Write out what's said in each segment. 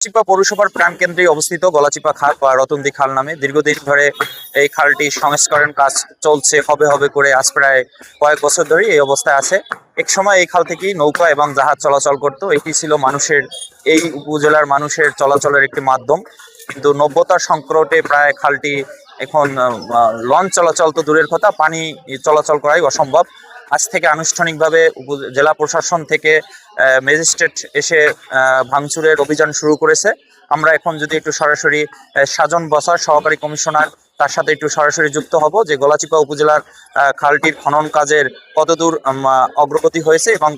গলাচিপা পৌরসভার প্রাণকেন্দ্রে অবস্থিত গলাচিপা খাল বা রতনদী খাল নামে দীর্ঘদিন ধরে এই খালটি সংস্করণ কাজ চলছে হবে হবে করে আজ প্রায় কয়েক বছর ধরে এই অবস্থায় আছে। এক সময় এই খাল থেকেই নৌকা এবং জাহাজ চলাচল করত। এটি ছিল মানুষের, এই উপজেলার মানুষের চলাচলের একটি মাধ্যম। কিন্তু নব্যতার সংকটে প্রায় খালটি এখন লঞ্চ চলাচল তো দূরের কথা, পানি চলাচল করাই অসম্ভব। আজ থেকে আনুষ্ঠানিকভাবে জেলা প্রশাসন থেকে ম্যাজিস্ট্রেট এসে ভাঙচুরের অভিযান শুরু করেছে। আমরা এখন যদি একটু সরাসরি সাজন বসার সহকারী কমিশনার তার সাথে একটু সরাসরি যুক্ত হব যে গলাচিপা উপজেলার খালটির খনন কাজের কতদূর অগ্রগতি হয়েছে এবং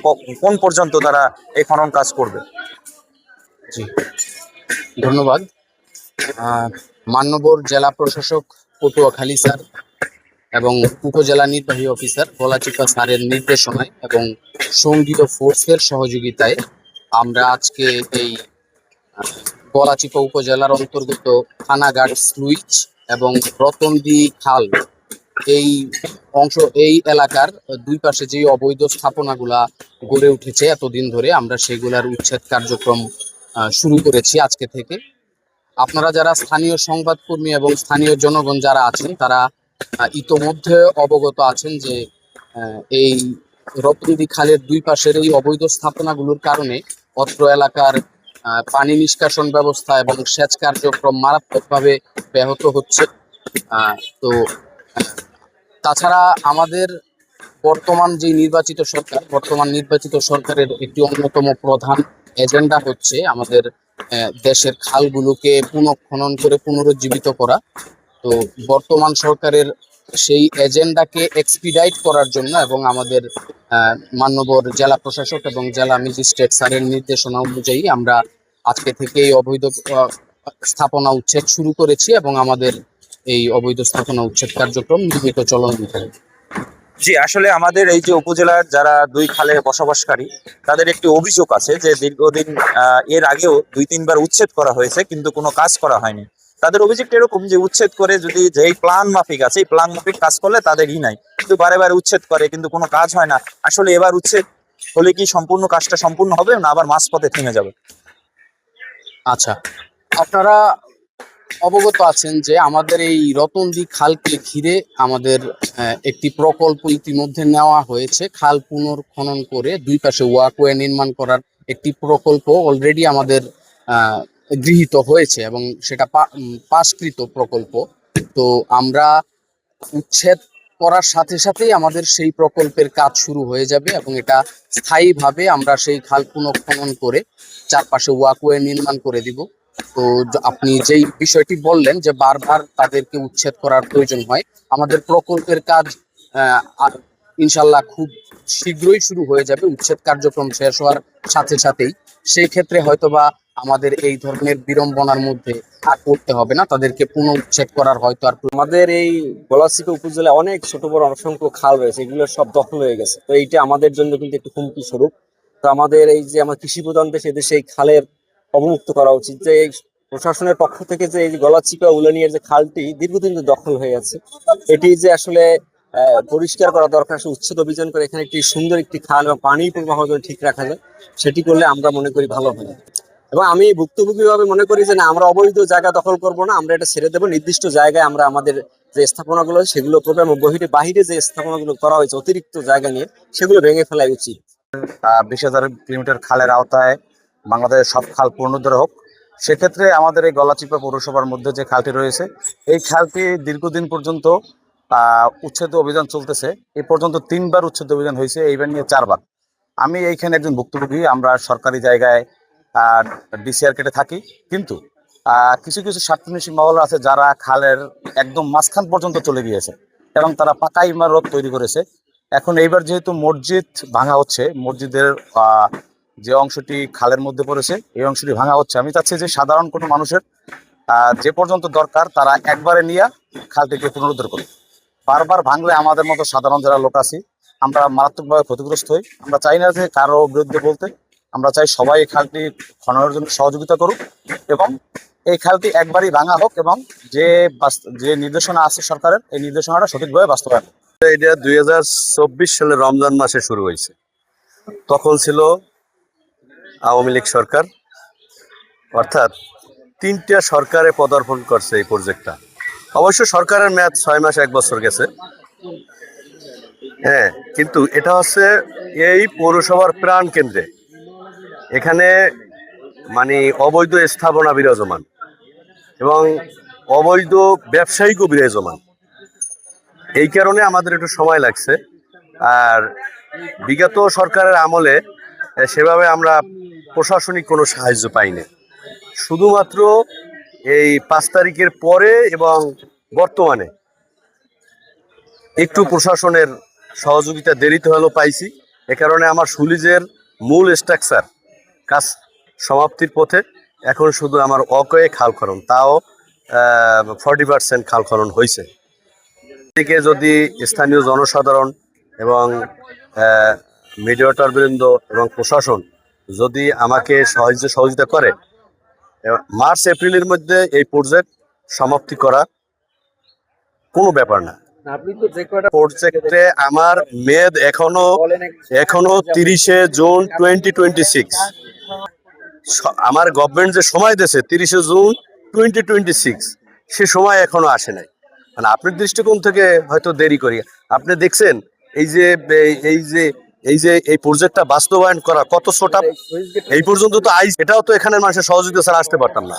কোন পর্যন্ত তারা এই খনন কাজ করবে। জি, ধন্যবাদ। মান্যবর জেলা প্রশাসক পটুয়াখালী স্যার এবং উপজেলা নির্বাহী অফিসার গলাচিপা স্যারের নির্দেশনায় এবং সঙ্গীত ফোর্সের সহযোগিতায় আমরা আজকে এই গলাচিপা উপজেলার অন্তর্গত থানাঘাট স্লুইচ এবং রতনদী খাল এই এই এলাকার দুই পাশে যে অবৈধ স্থাপনাগুলা গড়ে উঠেছে এতদিন ধরে, আমরা সেগুলার উচ্ছেদ কার্যক্রম শুরু করেছি আজকে থেকে। আপনারা যারা স্থানীয় সংবাদকর্মী এবং স্থানীয় জনগণ যারা আছেন তারা ইতোমধ্যে অবগত আছেন যে এই রতনদী খালের দুই পাশের এই অবৈধ স্থাপনাগুলোর কারণে অত্র এলাকার পানি নিষ্কাশন ব্যবস্থা এবং সেচ কার্যক্রম মারাত্মকভাবে ব্যাহত হচ্ছে। তো তাছাড়া আমাদের বর্তমান নির্বাচিত সরকারের একটি অন্যতম প্রধান এজেন্ডা হচ্ছে আমাদের দেশের খালগুলোকে পুনঃখনন করে পুনরুজ্জীবিত করা। তো বর্তমান সরকারের সেই এজেন্ডাকে এক্সপিডাইট করার জন্য এবং আমাদের মান্যবর জেলা প্রশাসক এবং জেলা ম্যাজিস্ট্রেট স্যারের নির্দেশনা অনুযায়ী আমরা আজকে থেকে এই অবৈধ স্থাপনা উচ্ছেদ শুরু করেছি এবং আমাদের এই অবৈধ স্থাপনা উচ্ছেদ কার্যক্রম নিয়মিত চলমান থাকবে। জি, আসলে আমাদের এই যে উপজেলার যারা দুই খালে বসবাসকারী তাদের একটি অভিযোগ আছে যে দীর্ঘদিন এর আগেও 2-3 বার উচ্ছেদ করা হয়েছে কিন্তু কোনো কাজ করা হয়নি। তাদের অভিযোগটা এরকম যে উচ্ছেদ করে যদি যেই প্ল্যান মাফিক আছে এই প্ল্যান মাফিক কাজ করলে তাদেরই নাই, কিন্তু বারে বারে উচ্ছেদ করে কিন্তু কোনো কাজ হয় না। আসলে এবার উচ্ছেদ হলে কি সম্পূর্ণ কাজটা সম্পূর্ণ হবে না আবার মাঝপথে থেমে যাবে? আচ্ছা, আপনারা অবগত আছেন যে আমাদের এই রতনদী খালকে ঘিরে আমাদের একটি প্রকল্প ইতিমধ্যে নেওয়া হয়েছে। খাল পুনর্খনন করে দুই পাশে ওয়াকওয়ে নির্মাণ করার একটি প্রকল্প অলরেডি আমাদের গৃহীত হয়েছে এবং সেটা পাশকৃত প্রকল্প। তো আমরা উচ্ছেদ করার সাথে সাথেই আমাদের সেই প্রকল্পের কাজ শুরু হয়ে যাবে এবং এটা স্থায়ীভাবে আমরা সেই খাল পুনঃখনন করে চারপাশে ওয়াকওয়ে নির্মাণ করে দিব। তো আপনি যেই বিষয়টি বললেন যে বারবার তাদেরকে উচ্ছেদ করার প্রয়োজন হয়, আমাদের প্রকল্পের কাজ ইনশাল্লাহ খুব শীঘ্রই শুরু হয়ে যাবে উচ্ছেদ কার্যক্রম শেষ হওয়ার সাথে সাথেই। সেই ক্ষেত্রে হয়তোবা আমাদের এই ধরনের বিড়ম্বনার মধ্যে আর পড়তে হবে না, তাদেরকে পুনঃ উচ্ছেদ করার হয়তো আর। আমাদের এই গলাচিপা উপজেলায় অনেক ছোট বড় অসংখ্য খাল রয়েছে, এগুলো সব দখল হয়ে গেছে। তো এইটা আমাদের জন্য কিন্তু একটু হুমকি স্বরূপ। তো আমাদের এই যে আমার কৃষি প্রধান দেশ, এদেশে এই খালের অবমুক্ত করা উচিত। যে এই প্রশাসনের পক্ষ থেকে যে এই গলাচিপা উলানিয়ার যে খালটি দীর্ঘদিন দখল হয়ে আছে, এটি যে আসলে পরিষ্কার করা দরকার, উচ্ছেদ অভিযান করে এখানে একটি সুন্দর একটি খাল এবং পানি প্রবাহ যদি ঠিক রাখা যায় সেটি করলে আমরা মনে করি ভালো হয়। এবং আমি ভুক্তভোগী ভাবে মনে করি যে না, আমরা অবৈধ জায়গা দখল করব না, আমরা এটা ছেড়ে দেবো। নির্দিষ্ট জায়গায় আমরা আমাদের যে স্থাপনাগুলো সেগুলো করবো এবং বাহিরে যে স্থাপনাগুলো করা হয়েছে অতিরিক্ত জায়গা নিয়ে সেগুলো ভেঙে ফেলাই উচিত। 20,000 কিলোমিটার খালের আওতায় বাংলাদেশের সব খাল পুনরুদ্ধার হোক। সেক্ষেত্রে আমাদের এই গলাচিপা পৌরসভার মধ্যে যে খালটি রয়েছে এই খালটি দীর্ঘদিন পর্যন্ত উচ্ছেদ অভিযান চলতেছে। এই পর্যন্ত 3 বার উচ্ছেদ অভিযান হয়েছে, এইবার নিয়ে 4 বার। আমি এইখানে একজন ভুক্তভোগী। আমরা সরকারি জায়গায় ডিসিআর কেটে থাকি, কিন্তু কিছু কিছু স্বার্থান্বেষী মহল আছে যারা খালের একদম মাঝখান পর্যন্ত চলে গিয়েছে এবং তারা পাকা ইমারত তৈরি করেছে। এখন এইবার যেহেতু মসজিদ ভাঙা হচ্ছে, মসজিদের যে অংশটি খালের মধ্যে পড়েছে এই অংশটি ভাঙা হচ্ছে। আমি চাচ্ছি যে সাধারণ কোনো মানুষের যে পর্যন্ত দরকার তারা একবারে নিয়ে খালটিকে পুনরুদ্ধার করে। বারবার ভাঙলে আমাদের মতো সাধারণ যারা লোক আছি আমরা মারাত্মকভাবে ক্ষতিগ্রস্ত হই। আমরা চাই না যে কারো বিরুদ্ধে বলতে, আমরা চাই সবাই এই খালটি খননের জন্য সহযোগিতা করুক এবং এই খালটি একবারই ভাঙা হোক এবং যে নির্দেশনা আছে সরকারের এই নির্দেশনাটা সঠিকভাবে বাস্তবায়ন। এটা 2024 সালে রমজান মাসে শুরু হয়েছে। তখন ছিল আওয়ামী লীগ সরকার, অর্থাৎ 3টা সরকারে পদার্পণ করছে এই প্রজেক্টটা। অবশ্য সরকারের মেয়াদ 6 মাস 1 বছর গেছে, হ্যাঁ, কিন্তু এটা হচ্ছে এই পৌরসভার প্রাণ কেন্দ্রে। এখানে মানে অবৈধ স্থাপনা বিরাজমান এবং অবৈধ ব্যবসায়িকও বিরাজমান। এই কারণে আমাদের একটু সময় লাগছে। আর বিগত সরকারের আমলে সেভাবে আমরা প্রশাসনিক কোনো সাহায্য পাইনি। শুধুমাত্র এই 5 তারিখের পরে এবং বর্তমানে একটু প্রশাসনের সহযোগিতা দেরিতে হলেও পাইছি। এ কারণে আমার সুলিজের মূল স্ট্রাকচার কাজ সমাপ্তির পথে। এখন শুধু আমার অকয়ে খাল খনন, তাও 40% খাল খনন হয়েছে। এদিকে যদি স্থানীয় জনসাধারণ এবং মিডিয়েটর বৃন্দ এবং প্রশাসন যদি আমাকে সহযোগিতা করে, মার্চ এপ্রিলের মধ্যে এই প্রজেক্ট সমাপ্তি করা কোনো ব্যাপার না। আপনি তো যে কয়টা প্রজেক্টে আমার মেয়াদ এখনো 30শে জুন 2026। আমার গভর্নমেন্ট যে সময় দিয়েছে 30শে জুন 2026, সে সময় এখনো আসে নাই। মানে আপনার দৃষ্টিকোণ থেকে হয়তো দেরি করি। আপনি দেখছেন এই যে এই প্রজেক্টটা বাস্তবায়ন করা কত ছোটা, এই পর্যন্ত তো এটাও তো এখানের মানুষের সহযোগিতা ছাড়া আসতে পারতাম না।